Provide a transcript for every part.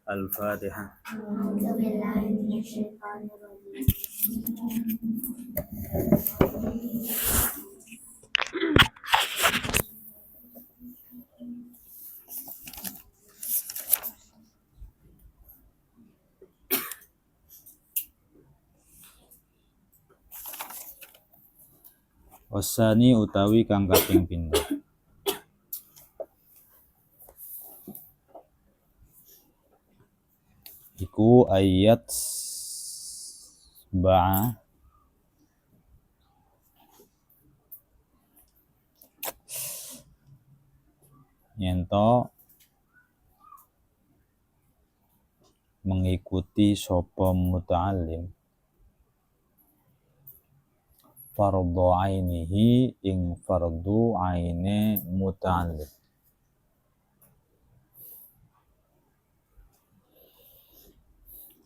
Al-Fatihah. أعوذ بالله من الشيطان الرجيم. Wasani utawi kang kaping pindho. Iku ayat ba'a nyento mengikuti sapa muta'allim fardhu ainihi ing fardhu aine muta'allim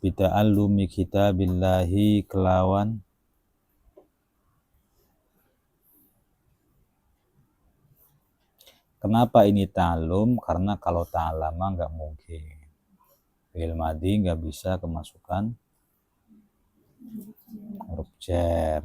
bita'allumi kitabillahi kelawan kenapa ini ta'allum? Karena kalau ta'allama nggak mungkin fi'il madhi nggak bisa kemasukan huruf jar.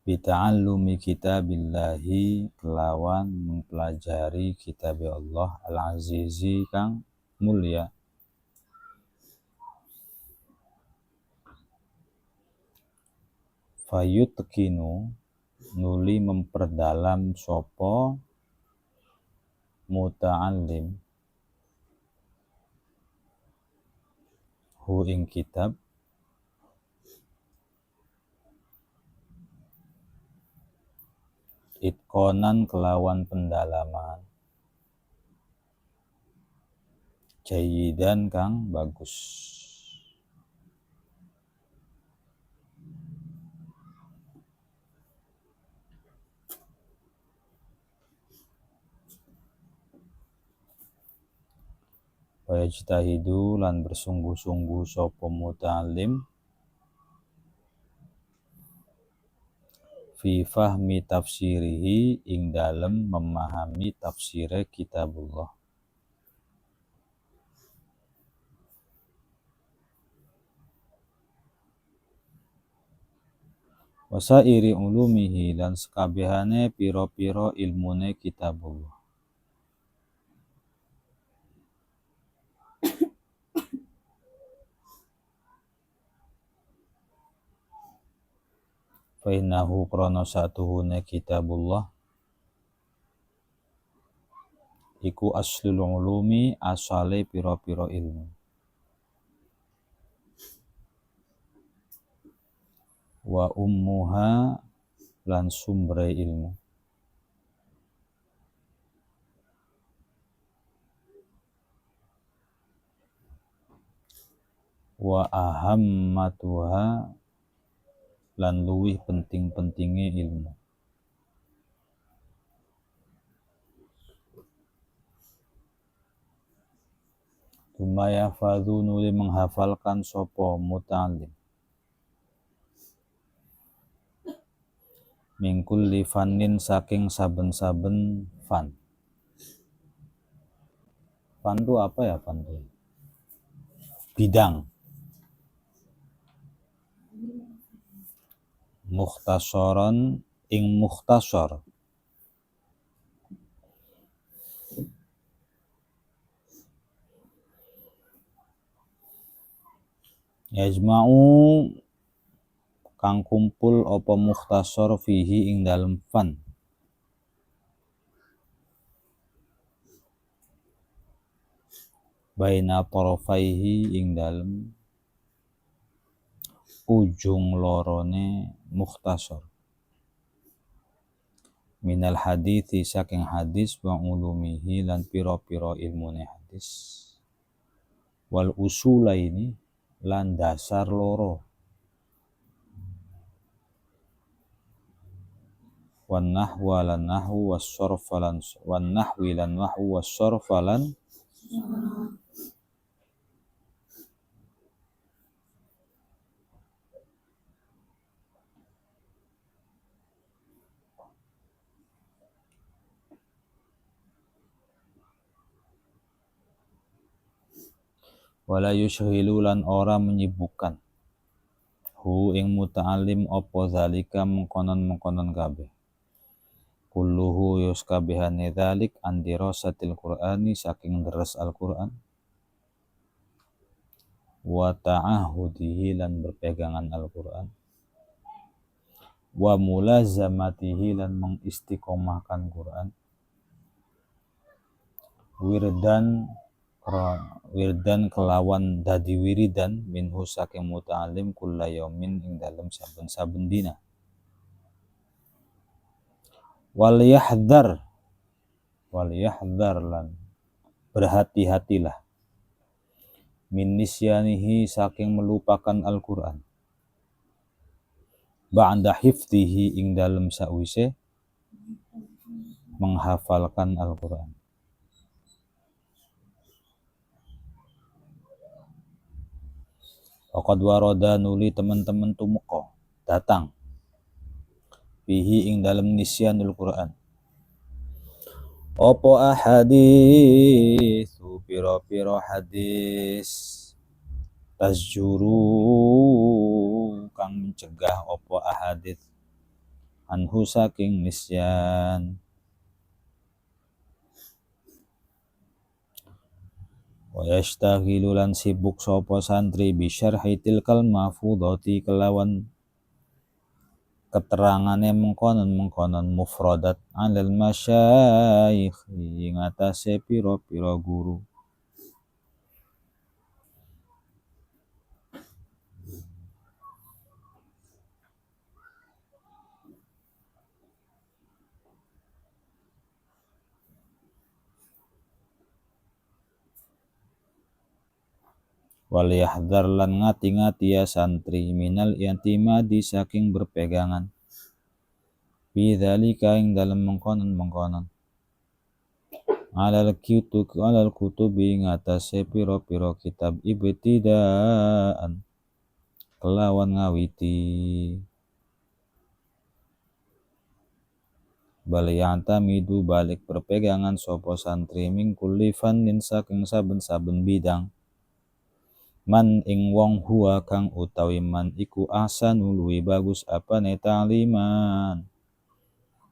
Bita'allumi kitabillahi kelawan mempelajari kitab Allah al-azizi kang mulia. Fayutkinu nuli memperdalam sopo muta'allim hu ing kitab itkonan kelawan pendalaman jayidan kang bagus. Wajtahidu lan bersungguh-sungguh sapa muta'allim fi fahmi tafsirihi ing dalem memahami tafsire kitabullah. Wasairi ulumihi lan sekabehane piro-piro ilmune kitabullah. Fa innahu krana satuhune kitabullah iku aslul ulumi asale piro-piro ilmu. Wa ummuha lan sumbre ilmu. Wa ahammatuha lan luwih penting-pentinge ilmu. Tumaya fadhu nuli menghafalkan sopo muta'allim min kulli fannin saking saben-saben fan. Fan itu apa ya fan itu? Bidang. Mukhtasaran ing mukhtasar. Yajma'u kang kumpul apa mukhtasar fihi ing dalem fan. Baina tarafaihi ing dalem ujung lorone mukhtasar. Minal hadithi saking hadis wa ulumihi lan piro-piro ilmune hadis. Wal usulaini lan dasar loro. Wan nahwa lan nahwu was sarfa lan wan nahwi lan nahwu was sarfa lan wala yushghilu lan ora menyibukkan hu ing muta'alim apa zalika mengkonon kabeh kulluhu yus kabehane dzalik andirasatil qur'ani saking deres Al-Qur'an wa ta'ahudihi lan berpegangan Al-Qur'an wa mulazamatihi lan mengistiqomahkan Qur'an wirdan kelawan dadi wiridan minhu saking muta'alim kulla yaumin ing dalem saben-saben dina wal yahdhar lan berhati-hatilah min nisyanihi saking melupakan Al-Qur'an ba'da hifdhihi ing dalem sawise menghafalkan Al-Qur'an. Waqad warada nuli teman-teman tumeka datang bihi ing dalem nisyanul Qur'an opo ahadits piro-piro hadis tasjuru kang mencegah opo ahadits anhu saking nisyan wa yashtaghilu lan sibuk sapa santri bi syarhi tilkal mafudhati kelawan keterangane mengkonon mufradat alal masyayikh ing atase pira-pira guru wal yahdhar lan ngati-ngati ya santri minal i'timadi saking berpegangan bidzalika ing dalem mengkonon alal kutubi ing atase pira-pira kitab ibtidaan kelawan ngawiti bal ya'tamidu balik berpegangan sapa santri min kulli fannin saking saben-saben bidang man ing wong huwa kang utawi man iku ahsanu luwi bagus apane ta'liman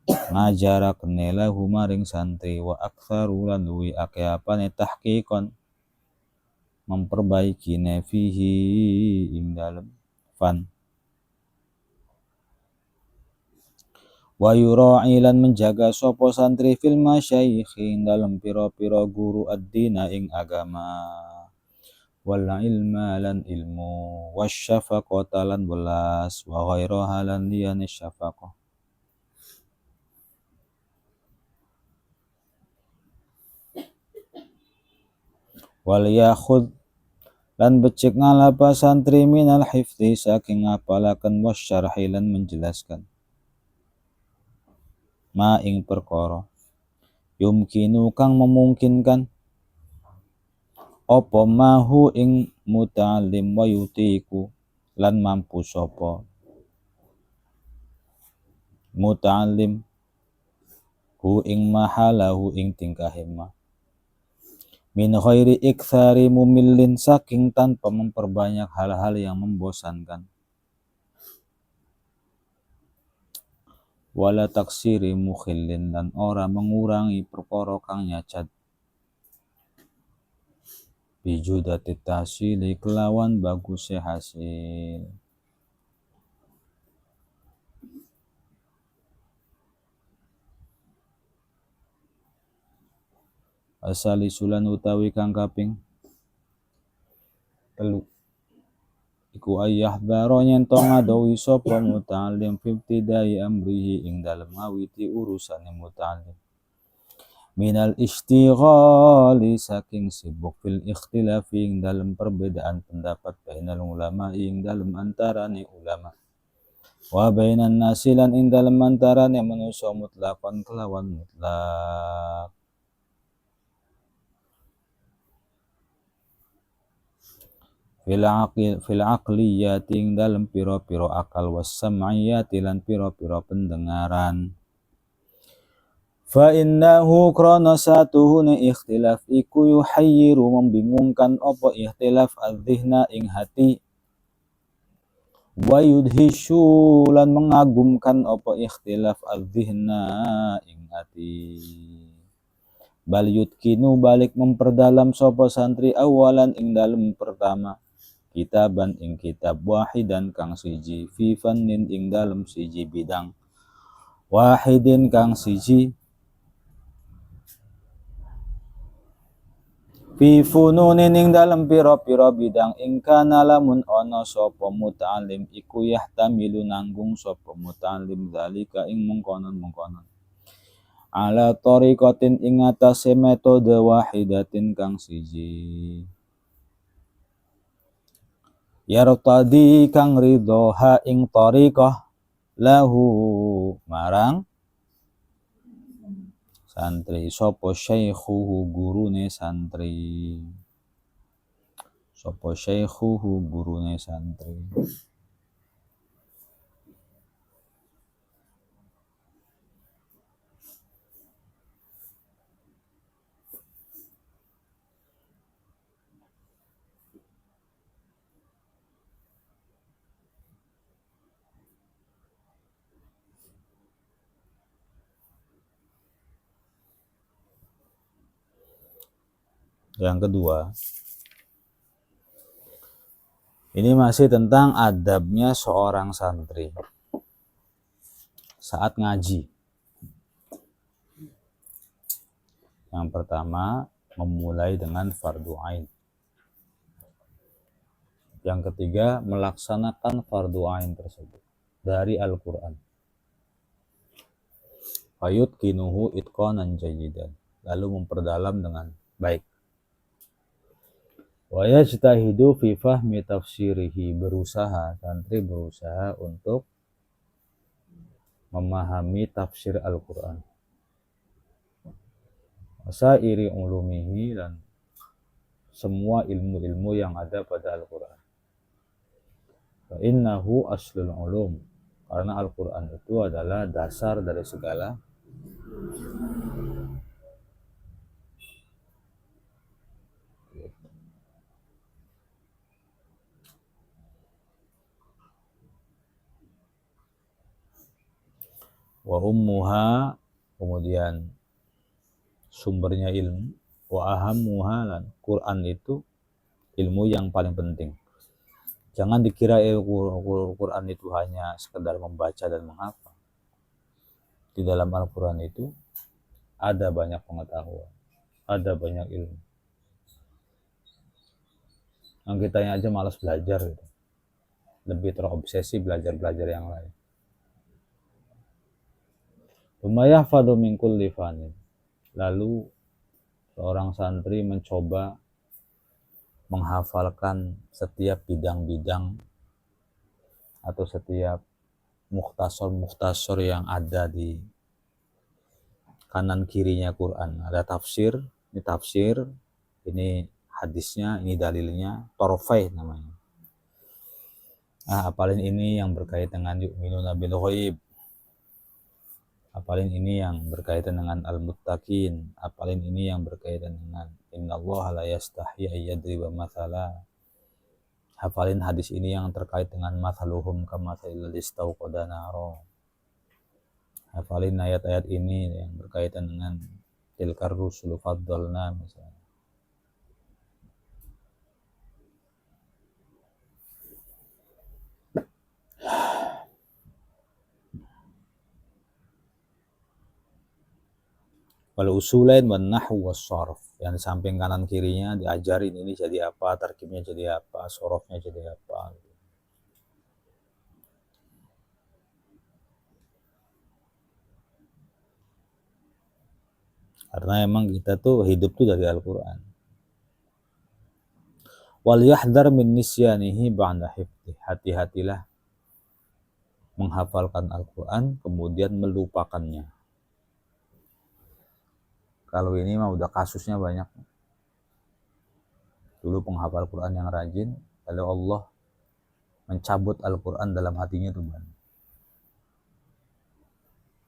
ngajarak lahu maring santri wa aktsaru lan luwi akeh apane tahqiqon memperbaiki fihi ing dalem fan wa yura'i lan menjaga sapa santri fil masyayikh ing dalem pira-pira guru ad-dina ing agama wal ilma lan ilmu wasyafaqata lan welas wa ghairaha lan liyane syafaqah wal yakhud lan becik ngalapa santri minal hifdhi saking ngapalaken wasyarhi lan menjelaskan ma ing perkara yumkinu kang memungkinkan apa mahu ing muta'allim wa yutiku lan mampu sapa muta'allim hu ing mahalahu ing tingkahe ma min ghairi iktsari mumillin saking tanpa memperbanyak hal-hal yang membosankan wala taksiri mukhillin dan ora mengurangi perkara kang nyacat bijudati tahsili kelawan bagusnya hasil asali sulan utawi kang kaping 3 iku ayahdharo nyento ngadawi sapa muta'allim fi ibtidai amrihi ing dalem ngawiti urusane muta'allim minal istighali saking sibuk fil ikhtilafi ing dalem perbedaan pendapat bainal ulama ing dalem antarane ulama wa bainan nasilan ing dalem antarane manusa mutlaqan kelawan mutlak fil aqliyati ing dalem pira-pira akal was sam'iyati lan pira-pira pendengaran Fa innahu krana satuhune ikhtilaf iku yuhayyiru membingungkan apa ikhtilaf adzihna ing hati, wa yudhishu lan mengagumkan apa ikhtilaf adzihna ing hati. Bal yutkinu balik memperdalam sapa santri awalan ing dalem pertama kitaban ing kitab wahidan kang siji fi fannin ing dalem siji bidang wahidin kang siji fi fununin ing dalem pira-pira bidang ing kana lamun ana sapa muta'allim iku yahtamilu nanggung sapa muta'allim zalika ing mengkonon-mengkonon ala tariqatin ing atase metode wahidatin kang siji yartadi kang ridho ha ing tariqah lahu marang santri sapa syaikhuhu gurune santri sapa syaikhuhu gurune santri. Yang kedua, ini masih tentang adabnya seorang santri saat ngaji. Yang pertama, memulai dengan fardu ain. Yang ketiga, melaksanakan fardu ain tersebut dari Al-Quran. Fayutkinuhu itqanan jayyidan. Lalu memperdalam dengan baik. Wa yajtahidu fi fahmi tafsirihi, santri berusaha untuk memahami tafsir Al-Quran. Wasairi ulumihi, dan semua ilmu-ilmu yang ada pada Al-Quran. Fa innahu aslul ulum, karena Al-Quran itu adalah dasar dari segala wa ummuha, kemudian sumbernya ilmu, wa ahammuha, dan Quran itu ilmu yang paling penting. Jangan dikira Quran itu hanya sekedar membaca dan menghafal. Di dalam Al-Quran itu ada banyak pengetahuan, ada banyak ilmu. Yang kitanya aja malas belajar gitu. Lebih terobsesi belajar yang lain. Lumayahfadu min kulli fanin. Lalu seorang santri mencoba menghafalkan setiap bidang-bidang atau setiap mukhtasar yang ada di kanan kirinya Quran. Ada tafsir, ini hadisnya, ini dalilnya, torfai namanya. Apalin ini yang berkaitan dengan yu'minuna bil ghaib. Apalin ini yang berkaitan dengan al-muttaqin. Apalin ini yang berkaitan dengan innallaha la yastahi ayyadriba mathala. Hafalin hadis ini yang terkait dengan mathaluhum kamathalil istauqada naro. Hafalin ayat-ayat ini yang berkaitan dengan tilkar rusulu faddalna misalnya. Wal usulain wan nahwu was sharf, yang di samping kanan kirinya diajarin ini jadi apa, tarkibnya jadi apa, sorofnya jadi apa. Karena emang kita tuh hidup tuh dari Al-Quran. Wal yahdhar min nisyanihi ba'da hifdhi, hati-hatilah menghafalkan Al-Quran kemudian melupakannya. Kalau ini mah udah kasusnya banyak. Dulu penghafal Quran yang rajin, lalu Allah mencabut Al-Quran dalam hatinya tuh banyak.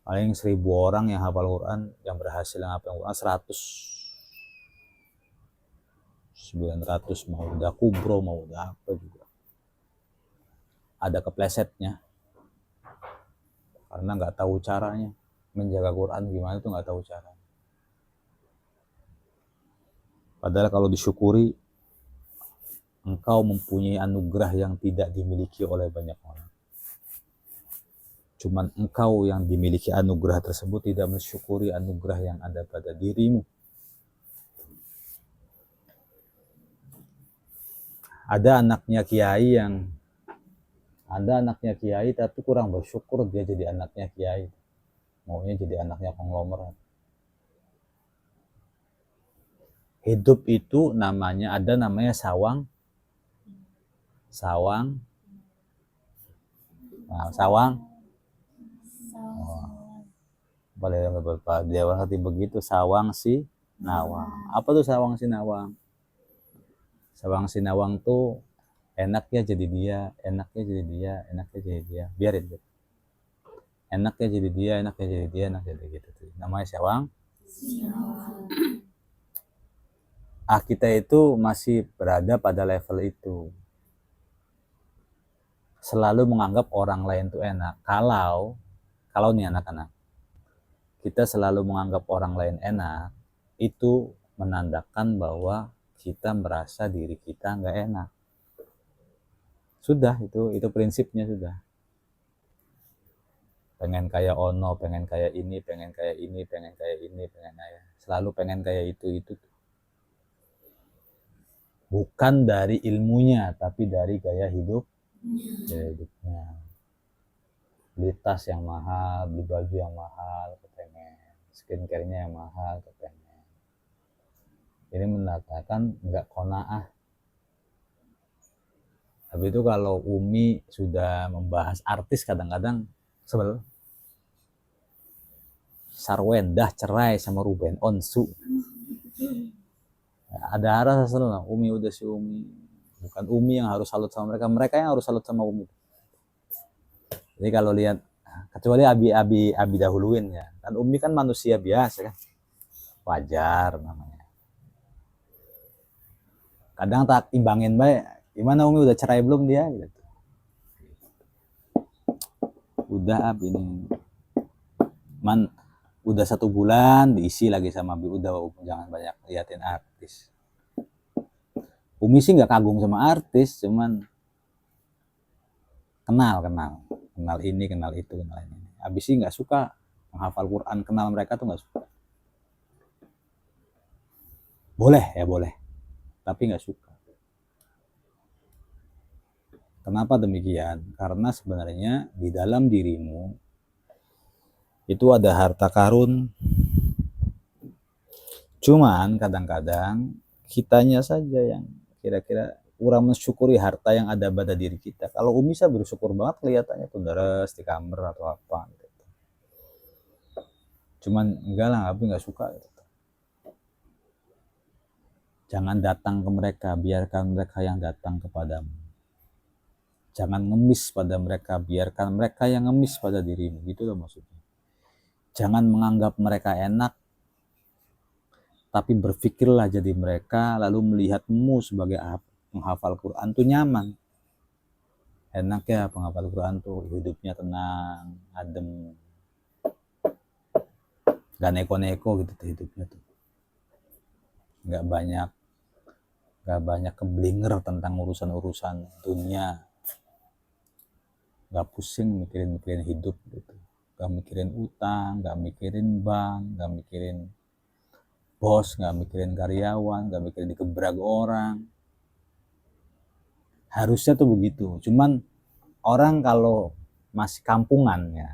Paling 1000 orang yang hafal Quran, yang berhasil menghafal Quran 100, 900 mau udah kubro, mau udah apa juga. Ada keplesetnya. Karena nggak tahu caranya. Menjaga Quran gimana tuh nggak tahu caranya. Padahal kalau disyukuri, engkau mempunyai anugerah yang tidak dimiliki oleh banyak orang. Cuman engkau yang dimiliki anugerah tersebut tidak mensyukuri anugerah yang ada pada dirimu. Ada anaknya kiai tapi kurang bersyukur dia jadi anaknya kiai. Maunya jadi anaknya konglomerat. Hidup itu ada namanya sawang. Nah, sawang. Boleh Bapak dia ngerti begitu, sawang si nawang. Apa tuh sawang si nawang? Sawang si nawang tuh enaknya jadi dia, enaknya jadi dia, enaknya jadi dia. Biarin gitu. Enaknya jadi dia, enaknya jadi dia, enaknya jadi gitu. Namanya sawang. Kita itu masih berada pada level itu. Selalu menganggap orang lain tuh enak. Kalau nih anak-anak, kita selalu menganggap orang lain enak, itu menandakan bahwa kita merasa diri kita nggak enak. Sudah, itu prinsipnya sudah. Pengen kayak Ono, pengen kayak ini, pengen kayak ini, pengen kayak ini, pengen kayak selalu pengen kayak itu. Bukan dari ilmunya, tapi dari gaya hidupnya. Beli tas yang mahal, beli baju yang mahal, kepengen. Skincare-nya yang mahal, kepengen. Ini menandakan nggak qanaah. Tapi itu kalau Umi sudah membahas artis kadang-kadang sebel. Sarwendah cerai sama Ruben Onsu. Ada rasa senang. Umi udah si Umi. Bukan Umi yang harus salut sama mereka, mereka yang harus salut sama Umi. Jadi kalau lihat, kecuali Abi dahuluin ya. Kan Umi kan manusia biasa kan. Wajar namanya. Kadang tak imbangin baik. Gimana Umi udah cerai belum dia? Gitu. Udah Abi ini. Udah 1 bulan diisi lagi sama Abi. Udah jangan banyak liatin artis. Umi sih nggak kagum sama artis, cuman kenal ini, kenal itu, kenal ini. Abi sih nggak suka menghafal Quran, kenal mereka tuh nggak suka. Boleh, tapi nggak suka. Kenapa demikian? Karena sebenarnya di dalam dirimu itu ada harta karun. Cuman kadang-kadang kitanya saja yang kira-kira kurang mensyukuri harta yang ada pada diri kita. Kalau Umi saya bersyukur banget kelihatannya tuh deres di kamar atau apa gitu. Cuman enggak lah, Abi nggak suka gitu. Jangan datang ke mereka, biarkan mereka yang datang kepadamu. Jangan ngemis pada mereka, biarkan mereka yang ngemis pada dirimu. Gitu loh maksudnya. Jangan menganggap mereka enak, tapi berpikirlah jadi mereka, lalu melihatmu sebagai penghafal Quran tuh nyaman. Enak ya penghafal Quran tuh, hidupnya tenang, adem. Gak neko-neko gitu tuh hidupnya tuh. Gak banyak keblinger tentang urusan-urusan dunia. Gak pusing mikirin hidup gitu. Gak mikirin utang, gak mikirin bank, gak mikirin bos, gak mikirin karyawan, gak mikirin dikebrag orang. Harusnya tuh begitu. Cuman orang kalau masih kampungan ya.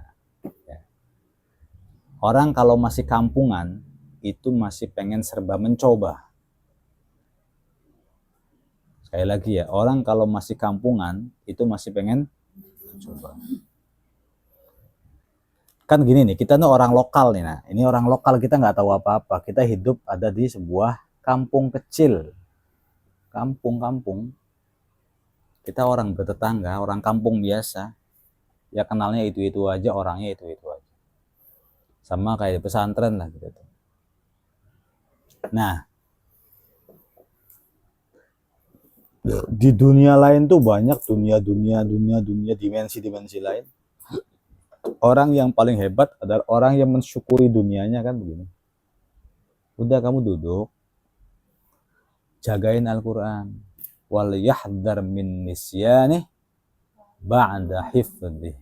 Orang kalau masih kampungan itu masih pengen serba mencoba. Sekali lagi ya, orang kalau masih kampungan itu masih pengen coba. Kan gini nih, kita nih orang lokal nih, nah ini orang lokal, kita nggak tahu apa-apa, kita hidup ada di sebuah kampung kecil, kampung, kita orang bertetangga, orang kampung biasa, ya kenalnya itu aja, orangnya itu aja. Sama kayak di pesantren lah gitu. Nah, di dunia lain tuh banyak dunia dimensi lain. Orang yang paling hebat adalah orang yang mensyukuri dunianya, kan begini. Udah, kamu duduk, jagain Al-Quran. Wal yahdar min nisyani ba'da hifdih.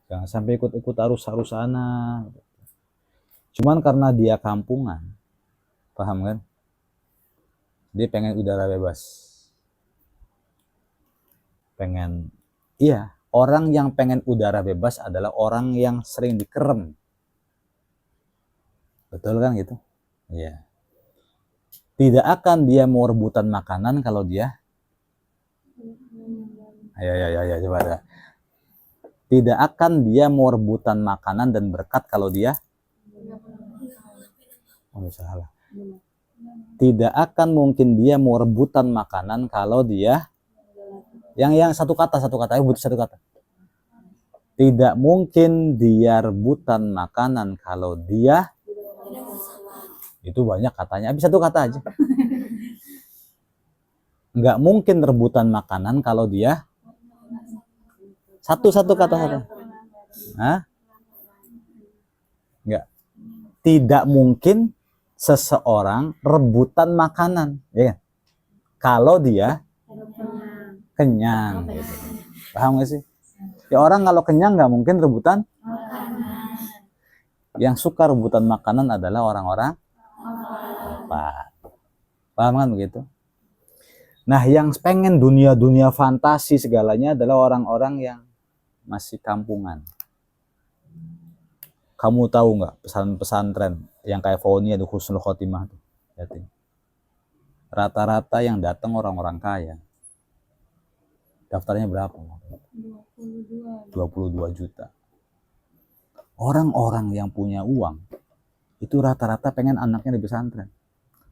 Jangan sampai ikut-ikut arus-arus sana. Cuman karena dia kampungan, paham kan? Dia pengen udara bebas. Iya, orang yang pengen udara bebas adalah orang yang sering dikerem. Betul kan gitu? Iya. Tidak akan dia mau rebutan makanan kalau dia coba ada. Tidak akan dia mau rebutan makanan dan berkat kalau dia salah. Tidak akan mungkin dia mau rebutan makanan kalau dia yang satu kata butuh satu kata. Tidak mungkin dia rebutan makanan kalau dia itu banyak katanya, habis satu kata aja. Nggak mungkin rebutan makanan kalau dia satu kata. Hah? Nggak. Tidak mungkin seseorang rebutan makanan, ya kan? Kalau dia kenyang, gitu. Paham nggak sih? Ya, orang kalau kenyang nggak mungkin rebutan makanan. Yang suka rebutan makanan adalah orang-orang lapar. Paham kan begitu? Nah, yang pengen dunia fantasi segalanya adalah orang-orang yang masih kampungan. Kamu tahu nggak pesantren yang kayak Faunia di Husnul Khotimah tuh? Rata-rata yang datang orang-orang kaya. Daftarnya berapa? 22 juta. Orang-orang yang punya uang itu rata-rata pengen anaknya di pesantren.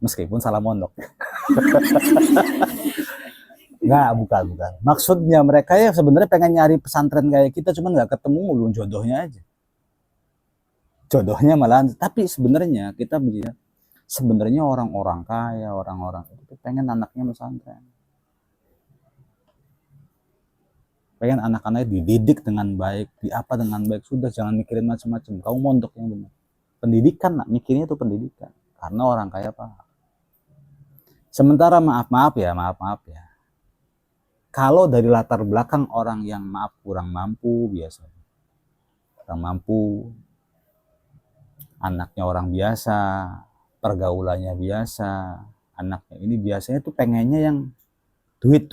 Meskipun salah mondok. Nggak, bukan. Maksudnya mereka ya sebenarnya pengen nyari pesantren kayak kita, cuman nggak ketemu, belum jodohnya aja. Jodohnya malah, tapi sebenarnya kita bicara, sebenarnya orang-orang kaya, orang-orang itu pengen anaknya pesantren. Pengen anak-anaknya dididik dengan baik, dengan baik. Sudah, jangan mikirin macam-macam. Kamu mondok yang benar. Pendidikan, nak mikirnya itu pendidikan. Karena orang kaya paham. Sementara maaf ya. Kalau dari latar belakang orang yang kurang mampu biasanya. Kurang mampu. Anaknya orang biasa, pergaulannya biasa. Anaknya ini biasanya tuh pengennya yang duit.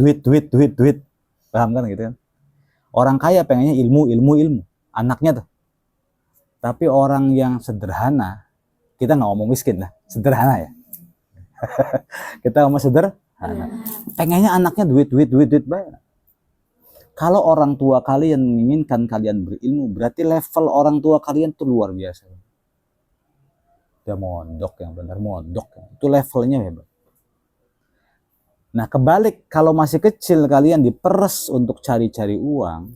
Paham kan gitu kan? Orang kaya pengennya ilmu, anaknya tuh. Tapi orang yang sederhana, kita nggak ngomong miskin lah, sederhana ya. Kita ngomong sederhana. Pengennya anaknya duit banyak. Kalau orang tua kalian menginginkan kalian berilmu, berarti level orang tua kalian tuh luar biasa. Dia mondok yang benar, itu levelnya hebat. Nah, kebalik, kalau masih kecil kalian diperes untuk cari-cari uang,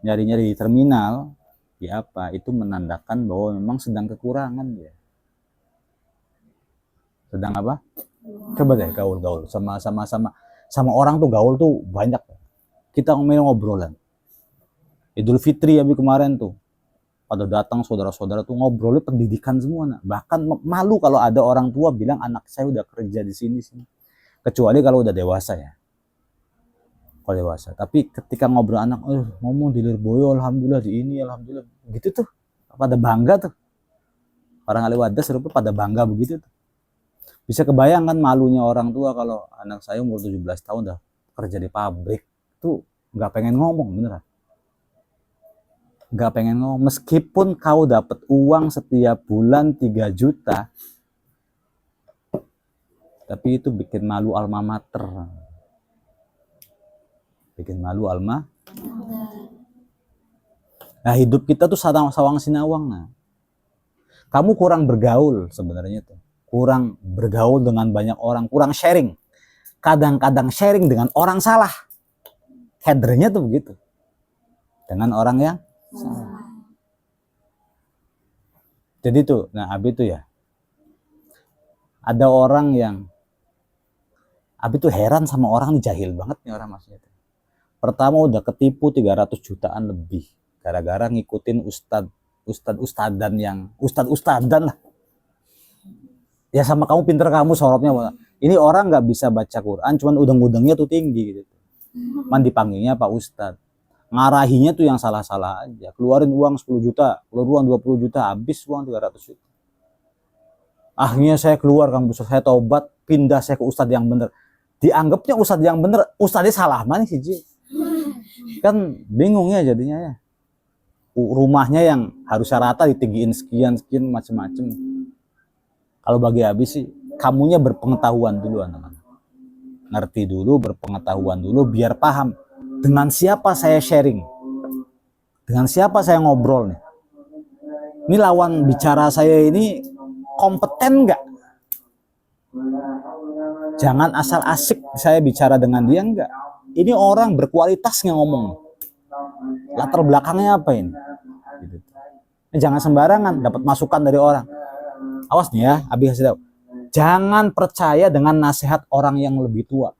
nyari-nyari di terminal, itu menandakan bahwa memang sedang kekurangan dia. Sedang apa? Coba deh gaul sama orang tuh, gaul tuh banyak. Kita ngomongin ngobrolan. Idul Fitri kemarin tuh, pada datang saudara-saudara tuh ngobrolnya pendidikan semua. Nah. Bahkan malu kalau ada orang tua bilang anak saya udah kerja di sini. Kecuali kalau udah dewasa ya. Kalau dewasa. Tapi ketika ngobrol anak, ngomong di Lirboyo, alhamdulillah di ini, alhamdulillah. Begitu tuh. Pada bangga tuh. Orang Aliwadas pada bangga begitu tuh. Bisa kebayangkan malunya orang tua kalau anak saya umur 17 tahun udah kerja di pabrik. Tuh nggak pengen ngomong, beneran. Nggak pengen ngomong. Meskipun kau dapat uang setiap bulan 3 juta, tapi itu bikin malu alma mater. Nah, hidup kita tuh sawang sinawang. Nah. Kamu kurang bergaul sebenarnya tuh. Kurang bergaul dengan banyak orang, kurang sharing. Kadang-kadang sharing dengan orang salah. Headernya tuh begitu. Dengan orang yang salah. Jadi tuh, nah Abi tuh ya, ada orang yang Abi tuh heran sama orang nih, jahil banget nih orang maksudnya. Pertama udah ketipu 300 jutaan lebih gara-gara ngikutin ustadan yang ustadan lah. Ya sama kamu pinter kamu sorotnya. Ini orang nggak bisa baca Quran, cuman udeng-udengnya tuh tinggi gitu. Man dipanggilnya Pak Ustad. Ngarahinya tuh yang salah-salah aja. Keluarin uang 10 juta, keluar uang 20 juta, habis uang 300 juta. Akhirnya saya keluar Kang Busur, saya tobat, pindah saya ke ustad yang bener. Dianggapnya ustad yang bener, ustadnya salah mana sih Ji? Kan bingung ya jadinya ya. Rumahnya yang harusnya rata ditinggiin sekian macem-macem. Kalau bagi Abi sih, kamunya berpengetahuan dulu anak-anak. Ngerti dulu, berpengetahuan dulu biar paham dengan siapa saya sharing. Dengan siapa saya ngobrol nih. Ini lawan bicara saya ini kompeten nggak? Jangan asal asik saya bicara dengan dia, enggak. Ini orang berkualitas yang ngomong. Latar belakangnya apa ini? Gitu. Jangan sembarangan dapat masukan dari orang. Awas nih ya, Abi kasih tahu. Jangan percaya dengan nasihat orang yang lebih tua.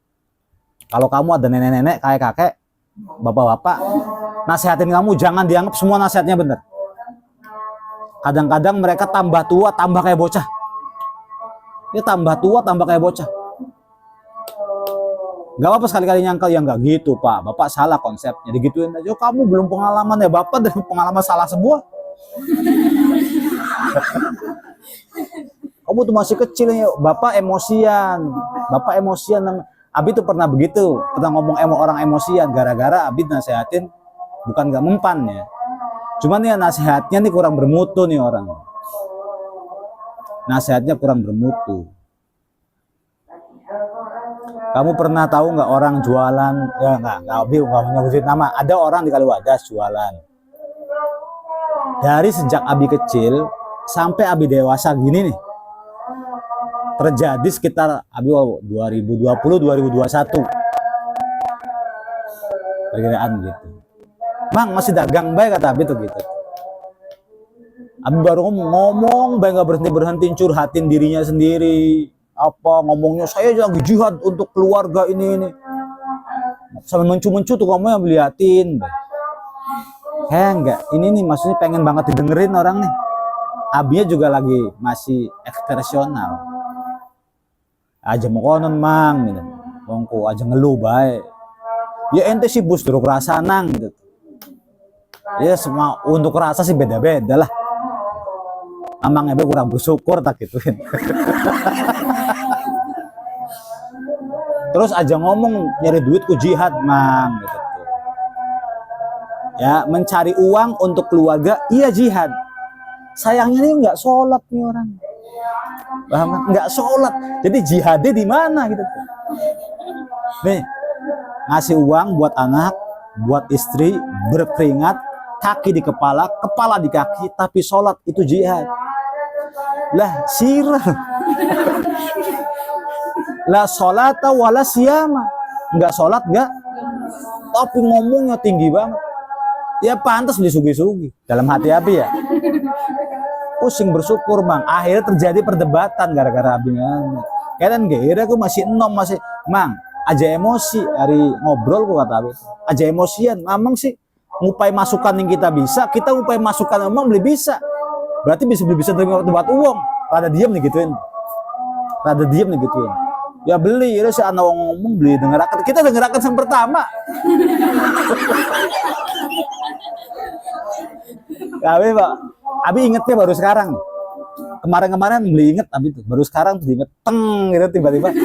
Kalau kamu ada nenek-nenek, kakek-kakek, bapak-bapak, nasihatin kamu, jangan dianggap semua nasihatnya benar. Kadang-kadang mereka tambah tua, tambah kayak bocah. Dia tambah tua, tambah kayak bocah. Gak apa-apa sekali-kali nyangkal, ya nggak gitu Pak. Bapak salah konsepnya, digituin aja. Oh, kamu belum pengalaman ya Bapak, dari pengalaman salah sebuah. Kamu tuh masih kecil ya, Bapak emosian. Bapak emosian. Abi tuh pernah begitu, pernah ngomong orang emosian. Gara-gara Abi nasehatin, bukan gak mempan ya. Cuman ya nasihatnya nih kurang bermutu nih orang. Nasihatnya kurang bermutu. Kamu pernah tahu nggak orang jualan? Ya nggak Abi nggak nyebutin nama. Ada orang di Kaliwadas jualan. Dari sejak Abi kecil sampai Abi dewasa gini nih, terjadi sekitar Abi 2020-2021 perkiraan gitu. Mang masih dagang baik kata Abi tuh gitu. Abi baru ngomong baik nggak berhenti curhatin dirinya sendiri. Apa ngomongnya saya lagi jihad untuk keluarga ini. Sampai mencu-mencu tuh kamu yang liatin. Enggak, ini nih maksudnya pengen banget didengerin orang nih. Abinya juga lagi masih ekspresional. Aja mau konon mang gitu. Wongko aja ngeluh baik. Ya ente sih bus duruk rasa nang gitu. Ya semua untuk rasa sih beda-beda lah. Amang ebe kurang bersyukur tak gituin. Terus aja ngomong nyari duit ku jihad mang gitu. Ya mencari uang untuk keluarga iya jihad. Sayangnya nih nggak sholat nih orang. Paham? Nggak sholat. Jadi jihadnya di mana gitu. Nih ngasih uang buat anak, buat istri, berkeringat, kaki di kepala, kepala di kaki, tapi sholat itu jihad. Lah sirah. La sholata wala siyama. Enggak sholat enggak. Tapi ngomongnya tinggi banget. Ya pantas disugi-sugi. Dalam hati Abi ya. Pusing bersyukur Mang. Akhirnya terjadi perdebatan gara-gara Abi. Kalian kira aku masih enom masih Mang. Aja emosi hari ngobrol kok kata Abi. Aja emosian. Mamang sih ngupai masukan yang kita bisa. Kita ngupai masukan memang beli bisa. Berarti bisa terima buat uang. Rada diam nih gituin. Rada diam nih gituin. Ya beli, ya si anak ngomong beli dengerakan. Kita dengerakan yang pertama. Abi Pak, Abi ingetnya baru sekarang. Kemarin-kemarin beli inget Abi tuh, baru sekarang tuh inget teng gitu tiba-tiba.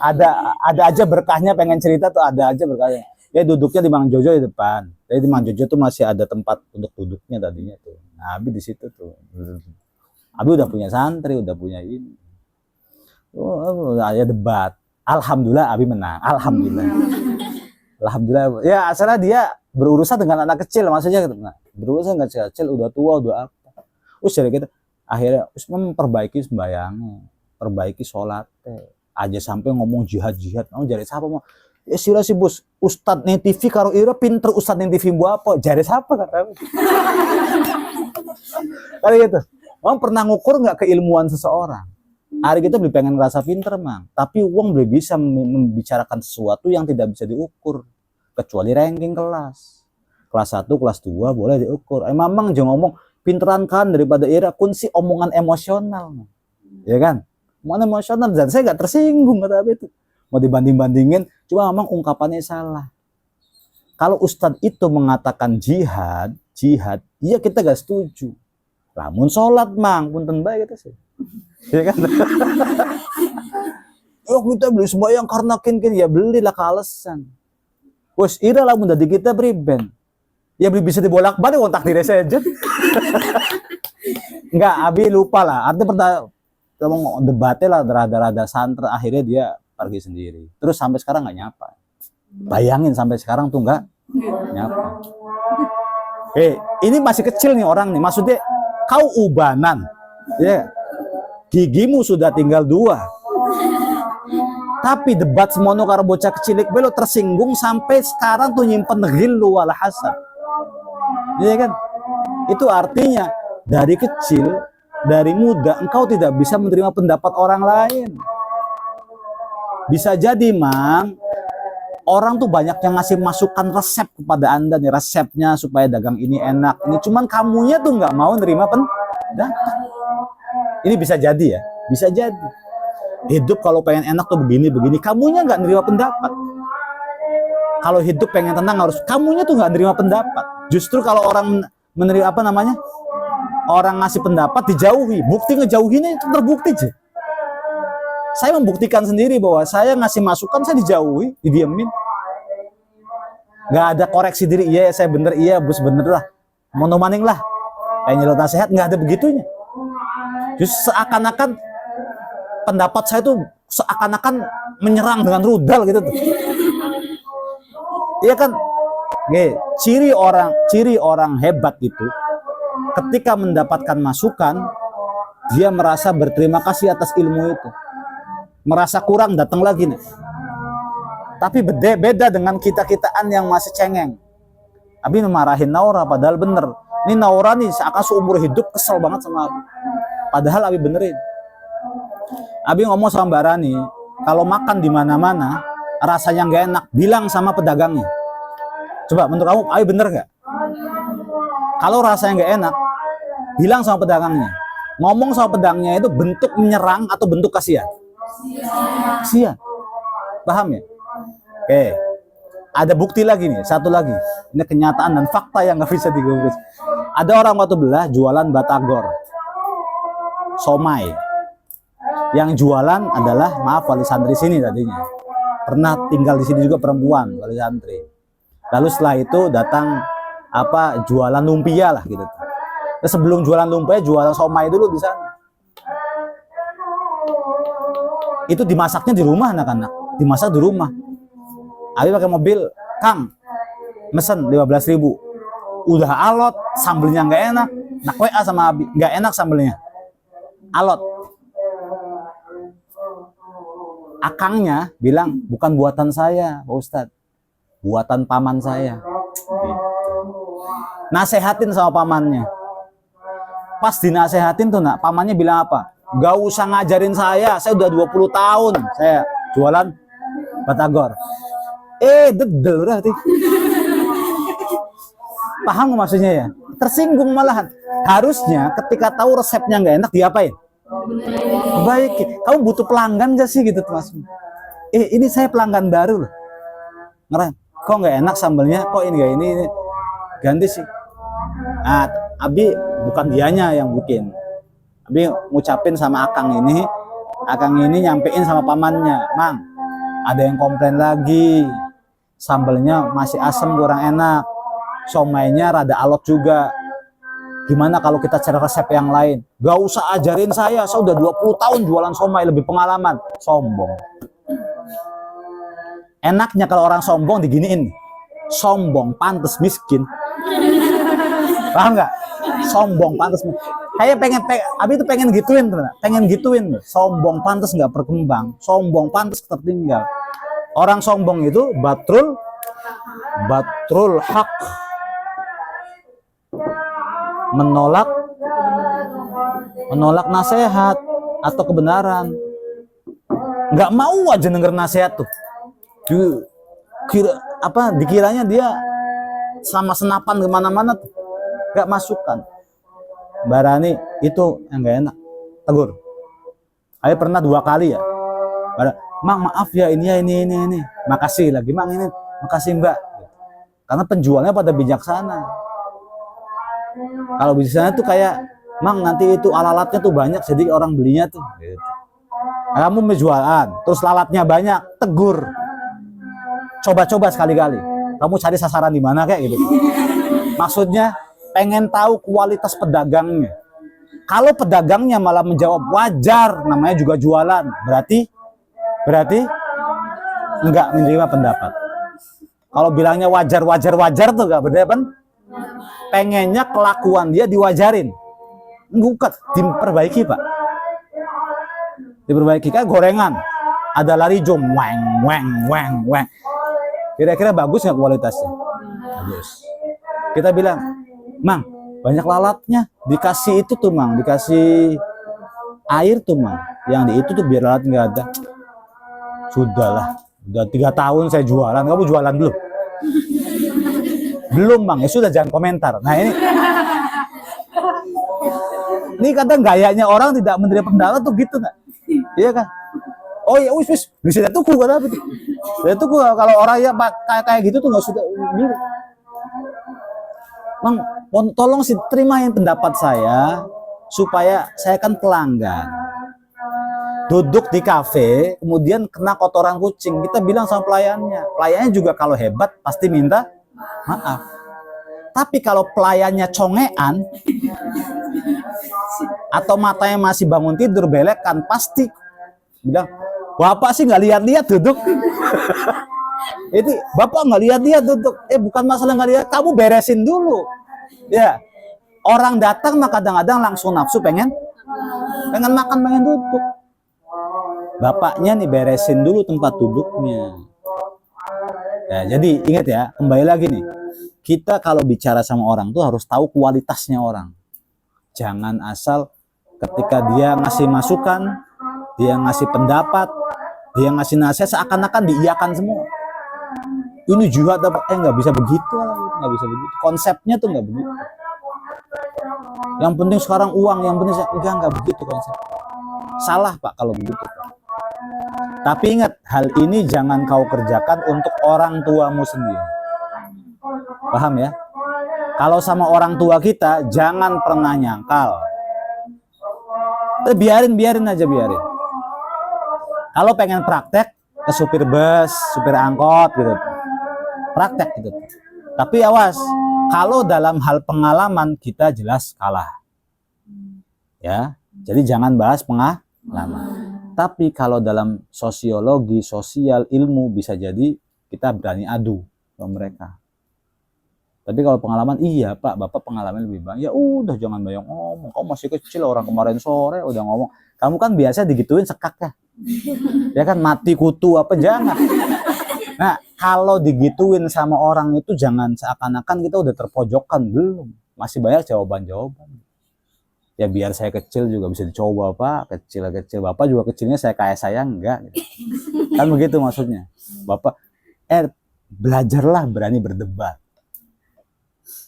Ada aja berkahnya pengen cerita tuh ada aja berkahnya. Ya duduknya di Mang Jojo di depan. Jadi di Mang Jojo tuh masih ada tempat untuk duduknya tadinya tuh. Nah, Abi di situ tuh. Abi udah punya santri, udah punya ini. Ya debat. Alhamdulillah Abi menang. Alhamdulillah. Alhamdulillah. Ya asalnya dia berurusan dengan anak kecil maksudnya gitu. Nah, berurusan dengan kecil udah tua udah apa. Jadi kita akhirnya memperbaiki sembahyangnya, perbaiki sholatnya. Aja sampai ngomong jihad. Kamu jadi siapa mau? Sira si bos, Ustad nih TV karo ira pinter Ustad nih TV buat apa? Jare siapa kata? Kali gitu. Orang pernah ngukur nggak keilmuan seseorang? Hari kita beli pengen ngerasa pinter mang, tapi uang belum bisa membicarakan sesuatu yang tidak bisa diukur, kecuali ranking kelas. Kelas 1, kelas 2 boleh diukur. Mamang jangan ngomong pinteran kan daripada ira kun si omongan emosional. Ya kan? Omongan emosional dan saya nggak tersinggung kata itu. Mau dibanding-bandingin, cuma memang ungkapannya salah. Kalau Ustadz itu mengatakan jihad, iya kita gak setuju. Lamun sholat mang, punten baik kita sih. Ya kan? Oh kita beli sembahyang karena kin ya belilah kealasan. Wes ira lamun dari kita beriben. Ya beli bisa dibolak-balik kontak diri saja. Enggak, Abi lupa lah. Artinya pernah debatnya lah rada-rada santer, akhirnya dia pergi sendiri. Terus sampai sekarang nggak nyapa. Bayangin sampai sekarang tuh nggak nyapa. Ini masih kecil nih orang nih. Maksudnya kau ubanan, ya gigimu sudah tinggal 2. Tapi debat semono karo bocah kecilik belo tersinggung sampai sekarang tuh nyimpen ghillu wal hasad. Iya kan? Itu artinya dari kecil, dari muda engkau tidak bisa menerima pendapat orang lain. Bisa jadi mang, orang tuh banyak yang ngasih masukan resep kepada Anda nih, resepnya supaya dagang ini enak. Ini cuman kamunya tuh nggak mau nerima pendapat. Ini bisa jadi ya, bisa jadi. Hidup kalau pengen enak tuh begini, kamunya nggak nerima pendapat. Kalau hidup pengen tenang harus, kamunya tuh nggak nerima pendapat. Justru kalau orang menerima orang ngasih pendapat dijauhi, bukti ngejauhinnya itu terbukti sih. Saya membuktikan sendiri bahwa saya ngasih masukan, saya dijauhi, didiemin. Nggak ada koreksi diri, iya saya bener, iya bos bener lah. Monomaning lah, kayak nyelot nasihat, nggak ada begitunya. Justru seakan-akan pendapat saya tuh seakan-akan menyerang dengan rudal gitu tuh. Iya kan? Ciri orang hebat itu ketika mendapatkan masukan, dia merasa berterima kasih atas ilmu itu. Merasa kurang datang lagi nih. Tapi beda dengan kita-kitaan yang masih cengeng. Abi memarahin Naura padahal bener. Ini Naura nih seakan seumur hidup kesel banget sama Abi. Padahal Abi benerin. Abi ngomong sama Mbak Rani, kalau makan di mana-mana rasanya nggak enak, bilang sama pedagangnya. Coba menurut kamu Abi bener nggak? Kalau rasanya nggak enak, bilang sama pedagangnya. Ngomong sama pedagangnya itu bentuk menyerang atau bentuk kasihan? Kasihan. Paham ya? Oke. Ada bukti lagi nih, satu lagi. Ini kenyataan dan fakta yang nggak bisa digubris. Ada orang waktu belah jualan batagor, somai. Yang jualan adalah, maaf, wali santri sini tadinya. Pernah tinggal di sini juga perempuan, wali santri. Lalu setelah itu datang jualan lumpia lah gitu. Nah, sebelum jualan lumpia, jualan somai dulu di sana. Itu dimasaknya di rumah anak-anak, dimasak di rumah. Abi pakai mobil, Kang, mesen 15.000. Udah alot, sambelnya nggak enak. Nak WA sama Abi, nggak enak sambelnya, alot. Akangnya bilang, bukan buatan saya, Pak Ustadz, buatan paman saya. Gitu. Nasehatin sama pamannya. Pas dinasehatin tuh nak, pamannya bilang apa? Gak usah ngajarin saya udah 20 tahun saya jualan batagor. Dedel berarti. Paham gak maksudnya ya? Tersinggung malahan. Harusnya ketika tahu resepnya nggak enak diapain? Baik, kamu butuh pelanggan gak sih gitu Mas? Ini saya pelanggan baru loh. Ngeren, kok nggak enak sambelnya? Kok ini ganti sih. Nah, Abi bukan dianya yang bikin. Abi ngucapin sama Akang ini nyampein sama pamannya, Mang, ada yang komplain lagi, sambelnya masih asam kurang enak, somainya rada alot juga. Gimana kalau kita cari resep yang lain? Gak usah ajarin saya udah 20 tahun jualan somai, lebih pengalaman. Sombong. Enaknya kalau orang sombong diginiin, sombong pantes miskin. Paham nggak? Sombong pantes miskin. Abi itu pengen gituin, sombong pantes nggak berkembang, sombong pantes tertinggal. Orang sombong itu batrul hak, menolak nasihat atau kebenaran. Nggak mau aja denger nasihat tuh. Dikiranya dia sama senapan kemana-mana tuh. Nggak masukkan. Barani itu yang nggak enak. Tegur. Saya pernah 2 kali ya. Mang, maaf ya, ini. Makasih lagi, Mang, ini. Makasih, Mbak. Karena penjualnya pada bijaksana. Kalau bijaksana tuh kayak, Mang, nanti itu alatnya tuh banyak, jadi orang belinya tuh. Gitu. Kamu menjualan, terus lalatnya banyak, tegur. Coba-coba sekali-kali. Kamu cari sasaran di mana kayak gitu. Maksudnya pengen tahu kualitas pedagangnya. Kalau pedagangnya malah menjawab wajar, namanya juga jualan, berarti enggak menerima pendapat. Kalau bilangnya wajar tuh enggak berdepan. Pengennya kelakuan dia diwajarin. Bukan, diperbaiki, Pak. Diperbaiki kayak gorengan. Ada lari jom, weng. Kira-kira bagus nggak kualitasnya? Bagus. Kita bilang, Mang, banyak lalatnya. Dikasih itu tuh, Mang. Dikasih air tuh, Mang. Yang di itu tuh biar lalat nggak ada. Sudahlah. Udah 3 tahun saya jualan. Kamu jualan belum? Belum, Bang. Ya sudah, jangan komentar. Nah, ini kadang gayanya orang tidak menerima pendapat tuh gitu nggak? Iya kan? Oh ya wis bisa tuku kan apa tuh? Ya tuku kalau orang ya kayak gitu tuh nggak sudah. Bang, tolong sih terimain pendapat saya supaya saya kan pelanggan. Duduk di kafe, kemudian kena kotoran kucing. Kita bilang sama pelayannya. Pelayannya juga kalau hebat pasti minta maaf. Tapi kalau pelayannya congean atau matanya masih bangun tidur belek kan pasti bilang, Bapak sih nggak lihat-lihat duduk. Itu Bapak nggak lihat-lihat duduk. Bukan masalah nggak lihat, kamu beresin dulu. Ya, orang datang mah kadang-kadang langsung nafsu pengen makan, pengen duduk. Bapaknya nih beresin dulu tempat duduknya. Ya, jadi ingat ya, kembali lagi nih. Kita kalau bicara sama orang tuh harus tahu kualitasnya orang. Jangan asal ketika dia ngasih masukan, dia ngasih pendapat, dia ngasih nasihat seakan-akan diiyakan semua. Ini juga nggak bisa begitu, nggak bisa begitu. Konsepnya tuh nggak begitu. Yang penting sekarang uang, yang penting enggak begitu konsep. Salah Pak kalau begitu. Tapi ingat, hal ini jangan kau kerjakan untuk orang tuamu sendiri. Paham ya? Kalau sama orang tua kita, jangan pernah nyangkal. Biarin aja. Kalau pengen praktek ke supir bus, supir angkot gitu. Praktek gitu. Tapi awas, kalau dalam hal pengalaman kita jelas kalah. Ya, jadi jangan bahas pengalaman. Tapi kalau dalam sosiologi, sosial, ilmu bisa jadi kita berani adu sama mereka. Tapi kalau pengalaman, iya Pak, Bapak pengalaman lebih banyak. Ya udah jangan banyak ngomong. Kamu masih kecil, orang kemarin sore udah ngomong. Kamu kan biasa digituin sekak ya. Ya kan mati kutu apa jangan. Nah, kalau digituin sama orang itu jangan seakan-akan kita udah terpojokkan, belum. Masih banyak jawaban-jawaban. Ya biar saya kecil juga bisa dicoba Pak, kecil Bapak juga kecilnya saya kayak saya enggak gitu. Kan begitu maksudnya. Bapak belajarlah berani berdebat.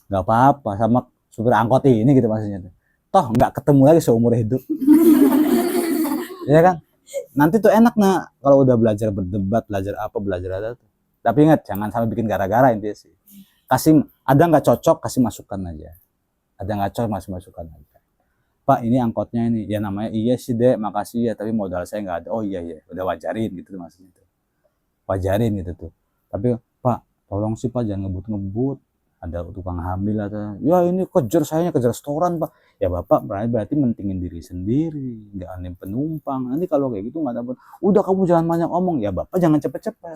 Enggak apa-apa sama supir angkot ini gitu maksudnya. Toh enggak ketemu lagi seumur hidup. Ya kan? Nanti tuh enak nah kalau udah belajar berdebat, belajar ada tuh. Tapi ingat jangan sampai bikin gara-gara intinya sih. Ada nggak cocok kasih masukan aja. Ada nggak cocok masih masukan aja. Pak ini angkotnya ini ya namanya iya sih Dek makasih ya tapi modal saya nggak ada. Oh iya udah wajarin gitu tuh maksudnya tuh. Wajarin gitu tuh. Tapi Pak tolong sih Pak jangan ngebut ada tukang hamil atau ya ini kejar restoran Pak. Ya Bapak berarti mentingin diri sendiri nggak anim penumpang. Nanti kalau kayak gitu nggak dapat. Udah kamu jangan banyak omong ya Bapak jangan cepet-cepet.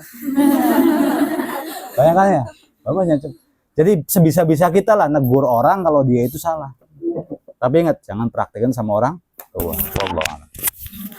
Bayangkan ya Bapak jangan cepet. Jadi sebisa-bisa kita lah negur orang kalau dia itu salah. Tapi ingat, jangan praktekkan sama orang tua.